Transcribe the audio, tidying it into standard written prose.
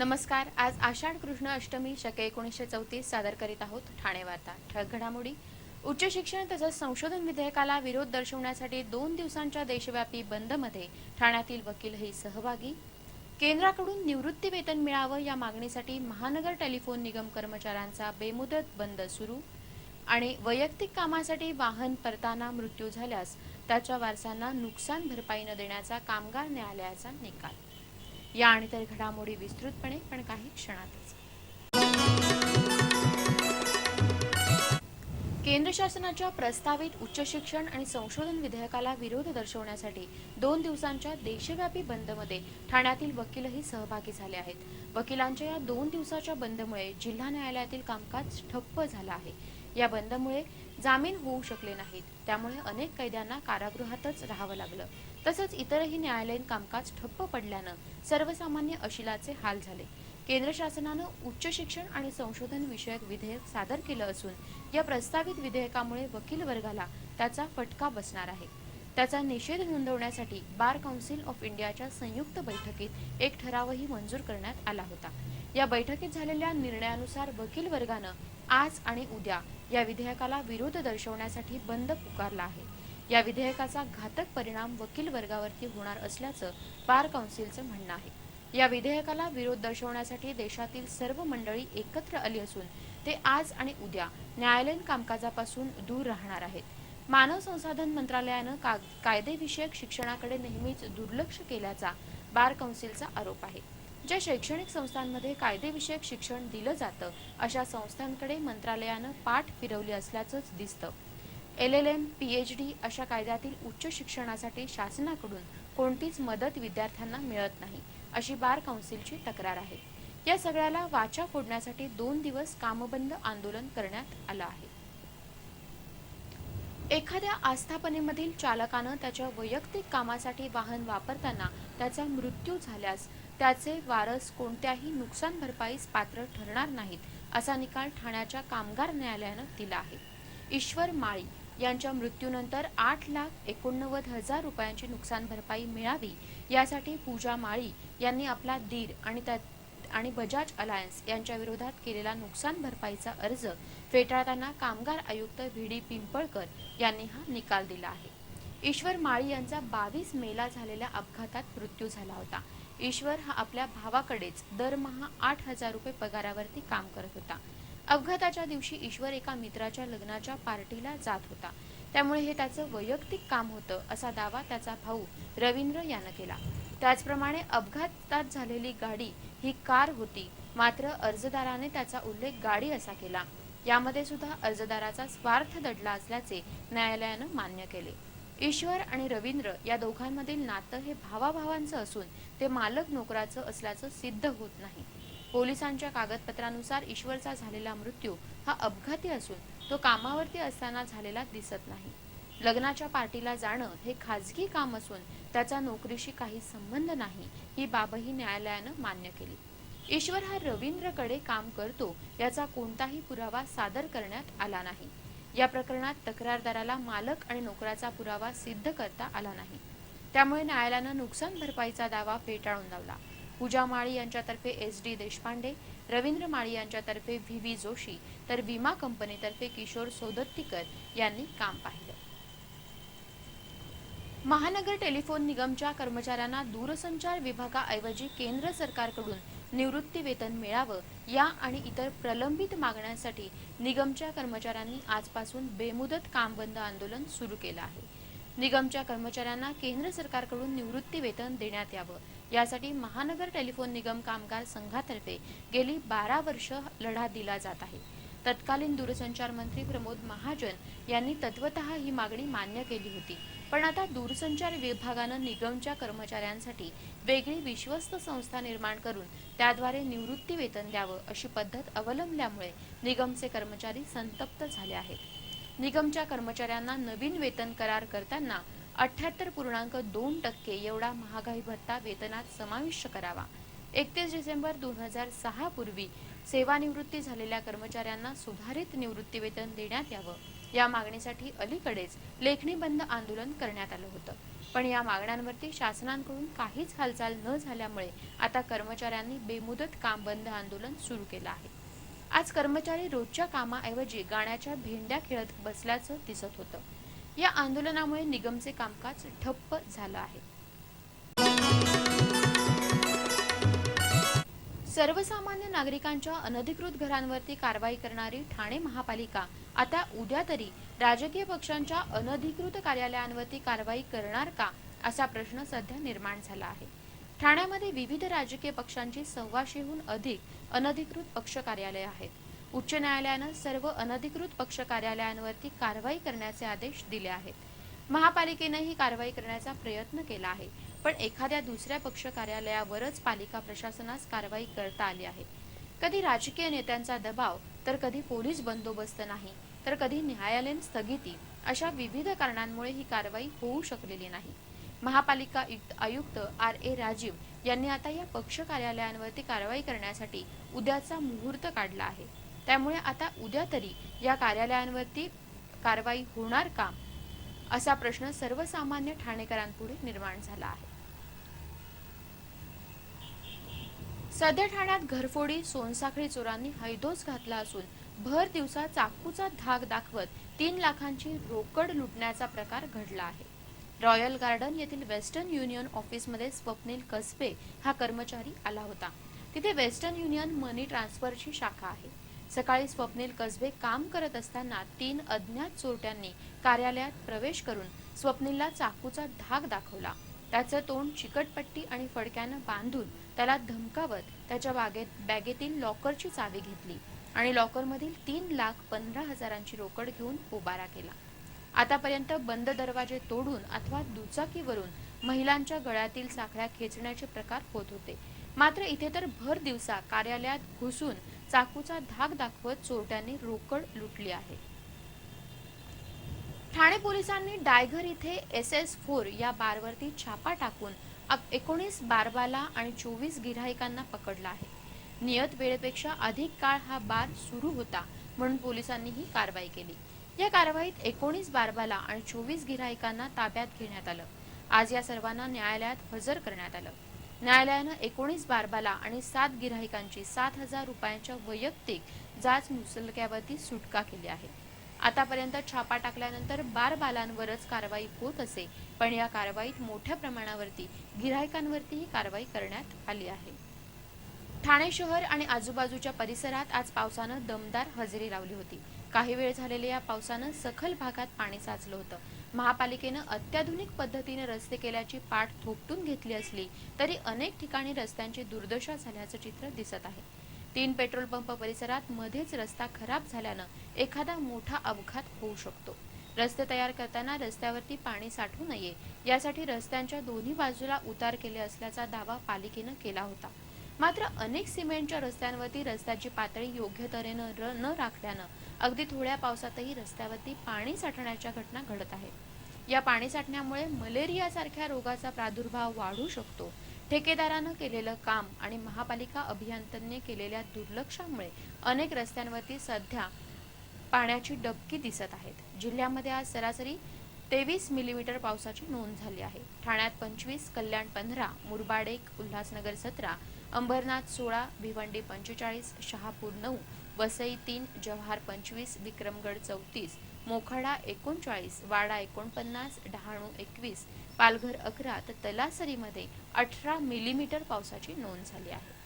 नमस्कार. आज आषाढ कृष्ण अष्टमी शके 1934 सादर करीत आहोत ठाणे वार्ता. ठळक घडामोडी. उच्च शिक्षण तसंच संशोधन विधेयकाला विरोध दर्शवण्यासाठी 2 दिवसांच्या देशव्यापी बंदमध्ये ठाण्यातील वकीलही सहभागी. केंद्राकडून निवृत्ती वेतन मिळावं या मागणीसाठी महानगर टेलिफोन निगम कर्मचाऱ्यांचा बेमुदत बंद सुरू. आणि वैयक्तिक कामासाठी वाहन परताना मृत्यू झाल्यास त्याच्या वारसांना नुकसान भरपाई न देण्याचा कामगार न्यायालयाचा निकाल. या आणि इतर घडामोडी विस्तृतपणे पण काही क्षणातच. केंद्र शासनाच्या प्रस्तावित उच्च शिक्षण आणि संशोधन विधेयकाला विरोध दर्शवण्यासाठी 2 दिवसांच्या देशव्यापी बंदमध्ये ठाण्यातील वकीलही सहभागी झाले आहेत. वकिलांच्या या 2 दिवसाच्या बंदमुळे जिल्हा न्यायालयातील कामकाज ठप्प झालं आहे. या बंदमुळे जामीन होऊ शकले नाहीत, त्यामुळे अनेक कैद्यांना कारागृहातच राहावं लागलं. तसंच इतरही न्यायालयीन कामकाज ठप्प पडल्यानं सर्वसामान्य अशिलाचे हाल झाले. केंद्र शासनानं उच्च शिक्षण आणि संशोधन विषयक विधेयक सादर केलं असून या प्रस्तावित विधेयकामुळे वकील वर्गाला त्याचा फटका बसणार आहे. त्याचा निषेध नोंदवण्यासाठी बार काउन्सिल ऑफ इंडियाच्या संयुक्त बैठकीत एक ठरावही मंजूर करण्यात आला होता. या बैठकीत झालेल्या निर्णयानुसार वकील वर्गानं आज आणि उद्या या विधेयकाला विरोध दर्शवण्यासाठी बंद पुकारला आहे. या विधेयकाचा घातक परिणाम वकील वर्गावरती होणार असल्याचं बार काउन्सिलचं म्हणणं आहे. या विधेयकाला विरोध दर्शवण्यासाठी देशातील सर्व मंडळी एकत्र आली असून ते आज आणि उद्या न्यायालयीन कामकाजापासून दूर राहणार आहेत. मानव संसाधन मंत्रालयानं कायदेविषयक शिक्षणाकडे नेहमीच दुर्लक्ष केल्याचा बार काउन्सिलचा आरोप आहे. ज्या शैक्षणिक संस्थांमध्ये कायदेविषयक शिक्षण दिलं जातं अशा संस्थांकडे मंत्रालयानं पाठ फिरवली असल्याचंच दिसतं. LLM, PhD अशा कायद्यातील उच्च शिक्षणासाठी शासनाकडून कोणतीच मदत विद्यार्थ्यांना मिळत नाही, अशी बार काउन्सिलची तक्रार आहे. या सगळ्याला वाचा फोडण्यासाठी 2 दिवस कामबंद आंदोलन करण्यात आलं आहे. एखाद्या आस्थापनेमधील चालकानं त्याच्या वैयक्तिक कामासाठी वाहन वापरताना त्याचा मृत्यू झाल्यास त्याचे वारस कोणत्याही नुकसान भरपाईस पात्र ठरणार नाहीत, असा निकाल ठाण्याच्या कामगार न्यायालयानं दिला आहे. ईश्वर माळी यांच्या मृत्यूनंतर 8,89,000 रुपयांची नुकसान भरपाई मिळावी यासाठी पूजा माळी यांनी आपला दीर आणि बजाज अलायन्स यांच्या विरोधात केलेला नुकसान भरपाईचा अर्ज फेटाळताना कामगार आयुक्त VD पिंपळकर यांनी हा निकाल दिला आहे. ईश्वर माळी यांचा 22 मेला झालेल्या अपघातात मृत्यू झाला होता. ईश्वर हा आपल्या भावाकडेच दरमहा 8,000 रुपये पगारावरती काम करत होता. अपघाताच्या दिवशी ईश्वर एका मित्राच्या लग्नाच्या पार्टीला जात होता, त्यामुळे हे त्याचं वैयक्तिक काम होतं असा दावा त्याचा भाऊ रवींद्र यानं केला. त्याचप्रमाणे अपघातात झालेली गाडी ही कार होती, मात्र अर्जदाराने त्याचा उल्लेख गाडी असा केला. यामध्ये सुद्धा अर्जदाराचा स्वार्थ दडला असल्याचे न्यायालयानं मान्य केले. ईश्वर आणि रवींद्र या दोघांमधील नातं हे भावाभावांचं असून ते मालक नोकराचं असल्याचं सिद्ध होत नाही. पोलिसांच्या कागदपत्रानुसार ईश्वरचा झालेला मृत्यू हा अपघाती असून तो कामावरती असताना झालेला दिसत नाही. लग्नाच्या पार्टीला जाणं हे खाजगी काम असून त्याचा नोकरीशी काही संबंध नाही, ही बाबही न्यायालयानं मान्य केली. ईश्वर हा रवींद्रकडे काम करतो याचा कोणताही पुरावा सादर करण्यात आला नाही. या प्रकरणात तक्रारदाराला मालक आणि नोकराचा पुरावा सिद्ध करता आला नाही, त्यामुळे न्यायालयानं नुकसान भरपाईचा दावा फेटाळून लावला. पूजा माळी यांच्यातर्फे SD देशपांडे, रवींद्र माळी यांच्यातर्फे VV जोशी तर विमा कंपनीतर्फे किशोर सोदत्तीकर यांनी काम पाहिलं. महानगर टेलिफोन निगमच्या कर्मचाऱ्यांना दूरसंचार विभागाऐवजी केंद्र सरकारकडून निवृत्ती वेतन मिळावं या आणि इतर प्रलंबित मागण्यांसाठी निगमच्या कर्मचाऱ्यांनी आजपासून बेमुदत काम बंद आंदोलन सुरू केलं आहे. निगमच्या कर्मचाऱ्यांना केंद्र सरकारकडून निवृत्ती वेतन देण्यात यावं यासाठी महानगर टेलिफोन निगम कामगार संघातर्फे गेली 12 वर्ष लढा दिला जात आहे. तत्कालीन दूरसंचार मंत्री प्रमोद महाजन यांनी तत्वतः ही मागणी मान्य केली होती, पण आता दूरसंचार विभागानं निगमच्या कर्मचाऱ्यांसाठी वेगळी विश्वस्त संस्था निर्माण करून त्याद्वारे निवृत्ती वेतन द्यावं अशी पद्धत अवलंबल्यामुळे निगमचे कर्मचारी संतप्त झाले आहेत. निगमच्या कर्मचाऱ्यांना नवीन वेतन करार करताना 78.2% एवढा महागाई भत्ता वेतनात समाविष्ट करावा. 31 डिसेंबर 2006 पूर्वी सेवानिवृत्ती झालेल्या कर्मचाऱ्यांना सुधारित निवृत्ती वेतन देण्यात यावं या मागणीसाठी अलीकडेच लेखणी बंद आंदोलन करण्यात आलं होतं. पण या मागण्यांवरती शासनाकडून काहीच हालचाल न झाल्यामुळे आता कर्मचाऱ्यांनी बेमुदत काम बंद आंदोलन सुरू केलं आहे. आज कर्मचारी रोजच्या कामाऐवजी गाण्याच्या भेंड्या खेळत बसल्याचं दिसत होतं. या आंदोलनामुळे निगमचे कामकाज ठप्प झालं आहे. सर्वसामान्य नागरिकांच्या अनधिकृत घरांवरती कारवाई करणारी ठाणे महापालिका आता उद्या तरी राजकीय पक्षांच्या अनधिकृत कार्यालयांवरती कारवाई करणार का, असा प्रश्न सध्या निर्माण झाला आहे. ठाण्यामध्ये विविध राजकीय पक्षांची 1,200हून अधिक अनधिकृत पक्ष कार्यालये आहेत. उच्च न्यायालयानं सर्व अनधिकृत पक्ष कार्यालयांवरती कारवाई करण्याचे आदेश दिले आहेत. महापालिकेनं ही कारवाई करण्याचा प्रयत्न केला आहे, पण एखाद्या दुसऱ्या पक्ष कार्यालयावरच पालिका प्रशासनास कारवाई करता आली आहे. कधी राजकीय नेत्यांचा दबाव, तर कधी पोलीस बंदोबस्त नाही, तर कधी न्यायालयीन स्थगिती, अशा विविध कारणांमुळे ही कारवाई होऊ शकलेली नाही. महापालिका आयुक्त RA राजीव यांनी आता या पक्ष कार्यालयांवरती कारवाई करण्यासाठी उद्याचा मुहूर्त काढला आहे. त्यामुळे आता उद्या तरी या कार्यालयांवरती कारवाई होणार का, असा प्रश्न सर्वसामान्य ठाणेकरांपुढे निर्माण झाला आहे. सध्या ठाण्यात घरफोडी सोनसाखळी चोरांनी हैदोस घातला असून भर दिवसा चाकूचा धाक दाखवत 3 लाखांची रोकड लुटण्याचा प्रकार घडला आहे. रॉयल गार्डन येथील वेस्टर्न युनियन ऑफिसमध्ये स्वप्नील कसबे हा कर्मचारी आला होता. तिथे वेस्टर्न युनियन मनी ट्रान्सफरची शाखा आहे. सकाळी स्वप्नील कसबे काम करत असताना 3 अज्ञात चोरट्यांनी कार्यालयात प्रवेश करून स्वप्नीलला चाकूचा धाक दाखवला. त्याचं तोंड चिकटपट्टी आणि फडक्यानं बांधून त्याला धमकावत त्याच्या बॅगेतील लॉकरची चावी घेतली आणि लॉकरमधील 3,15,000ची रोकड घेऊन पोबारा केला. आतापर्यंत बंद दरवाजे तोडून अथवा दुचाकीवरून महिलांच्या गळ्यातील साखळ्या खेचण्याचे प्रकार होत होते. मात्र इथे तर भर दिवसा कार्यालयात घुसून चाकूचा धाक दाखवत चोरट्यांनी रोकड लुटली आहे. ठाणे पोलिसांनी डायघर इथे SS4 या बारवरती छापा टाकून 19 बारबाला आणि 24 गिऱ्हाईकांना पकडलं आहे. नियत वेळेपेक्षा अधिक काळ हा बार सुरू होता म्हणून पोलिसांनी ही कारवाई केली. या कारवाईत 19 बारबाला आणि 24 गिऱ्हाईकांना ताब्यात घेण्यात आलं. आज या सर्वांना न्यायालयात हजर करण्यात आलं. न्यायालयानं 19 बारबाला आणि 7 गिऱ्हाईकांची 7,000 रुपयांच्या वैयक्तिक जाच मुचलक्यावरती सुटका केली आहे. आतापर्यंत छापा टाकल्यानंतर बारबालांवरच कारवाई होत असे, पण या कारवाईत मोठ्या प्रमाणावरती गिऱ्हाईकांवरतीही कारवाई करण्यात आली आहे. ठाणे शहर आणि आजूबाजूच्या परिसरात आज पावसानं दमदार हजेरी लावली होती. काही वेळ झालेल्या या पावसानं सखल भागात पाणी साचलं होतं. महापालिकेनं अत्याधुनिक पद्धतीने रस्ते केल्याची पाठ थोपटून घेतली असली तरी अनेक ठिकाणी रस्त्यांची दुर्दशा झाल्याचं चित्र दिसत आहे. 3 पेट्रोल पंप परिसरात मध्येच रस्ता खराब झाल्यानं एखादा मोठा अपघात होऊ शकतो. रस्ते तयार करताना रस्त्यावरती पाणी साठू नये यासाठी रस्त्यांच्या दोन्ही बाजूला उतार केले असल्याचा दावा पालिकेनं केला होता. मात्र अनेक सिमेंटच्या रस्त्यांवरती रस्त्याची पातळी योग्य तऱ्हेनं न राखल्यानं अगदी थोड्या पावसातही रस्त्यावरती पाणी साठण्याच्या घटना घडत आहेत. या पाणी साठण्यामुळे मलेरियासारख्या रोगाचा प्रादुर्भाव वाढू शकतो. ठेकेदारानं केलेलं काम आणि महापालिका अभियंत्यांनी केलेल्या दुर्लक्षामुळे अनेक रस्त्यांवरती सध्या पाण्याची डबकी दिसत आहेत. जिल्ह्यामध्ये आज सरासरी 23 मिलीमीटर पावसाची नोंद झाली आहे. ठाण्यात 25, कल्याण 15, मुरबाड 1, उल्हासनगर 17, अंबरनाथ 16, भिवंडी 45, शहापूर 9, वसई 3, जव्हार 25, विक्रमगड 34, मोखाडा 39, वाडा 49, डहाणू 21, पालघर 11 तर तलासरीमध्ये 18 मिलीमीटर पावसाची नोंद झाली आहे.